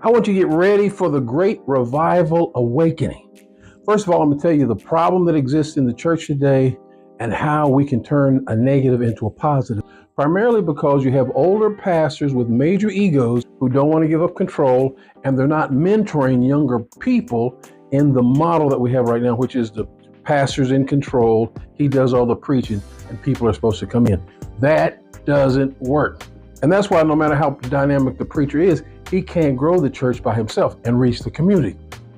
I want you to get ready for the great revival awakening. First of all, I'm going to tell you the problem that exists in the church today and how we can turn a negative into a positive. Primarily because you have older pastors with major egos who don't want to give up control, and they're not mentoring younger people in the model that we have right now, which is the pastor's in control. He does all the preaching and people are supposed to come in. That doesn't work. And that's why no matter how dynamic the preacher is, he can't grow the church by himself and reach the community.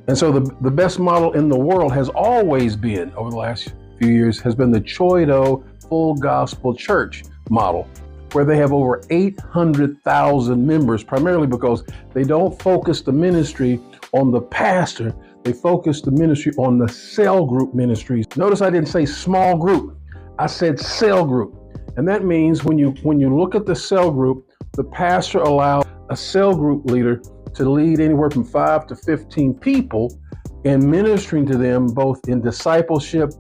And so the best model in the world has always been, over the last few years, has been the Choido full gospel church model, where they have over 800,000 members, primarily because they don't focus the ministry on the pastor. They focus the ministry on the cell group ministries. Notice I didn't say small group. I said cell group. And that means when you look at the cell group, the pastor allows a cell group leader to lead anywhere from 5 to 15 people in ministering to them both in discipleship,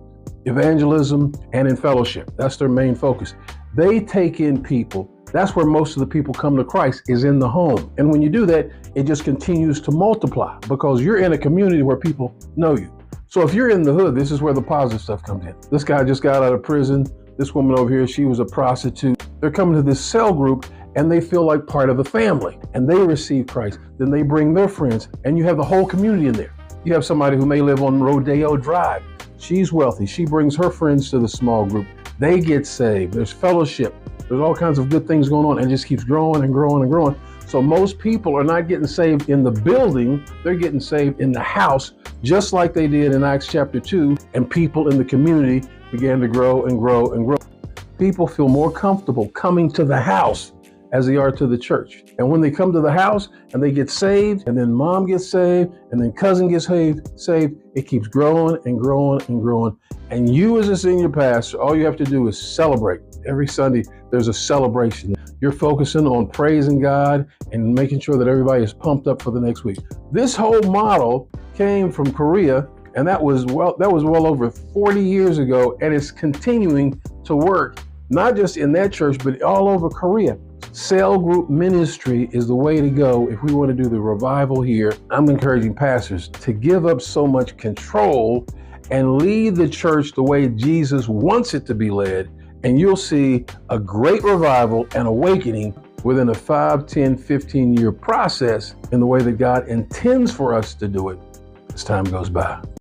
evangelism, and in fellowship. That's their main focus. They take in people. That's where most of the people come to Christ, is in the home. And when you do that, it just continues to multiply because you're in a community where people know you. So if you're in the hood, this is where the positive stuff comes in. This guy just got out of prison. This woman over here, she was a prostitute. They're coming to this cell group and they feel like part of the family and they receive Christ. Then they bring their friends and you have the whole community in there. You have somebody who may live on Rodeo Drive. She's wealthy. She brings her friends to the small group. They get saved. There's fellowship. There's all kinds of good things going on, and it just keeps growing and growing and growing. So most people are not getting saved in the building. They're getting saved in the house, just like they did in Acts chapter 2. And people in the community began to grow and grow and grow. People feel more comfortable coming to the house as they are to the church. And when they come to the house and they get saved, and then mom gets saved, and then cousin gets saved, it keeps growing and growing and growing. And you as a senior pastor, all you have to do is celebrate. Every Sunday, there's a celebration. You're focusing on praising God and making sure that everybody is pumped up for the next week. This whole model came from Korea, and that was well over 40 years ago, and it's continuing to work, not just in that church, but all over Korea. Cell group ministry is the way to go if we want to do the revival here. I'm encouraging pastors to give up so much control and lead the church the way Jesus wants it to be led, and you'll see a great revival and awakening within a 5, 10, 15-year process in the way that God intends for us to do it as time goes by.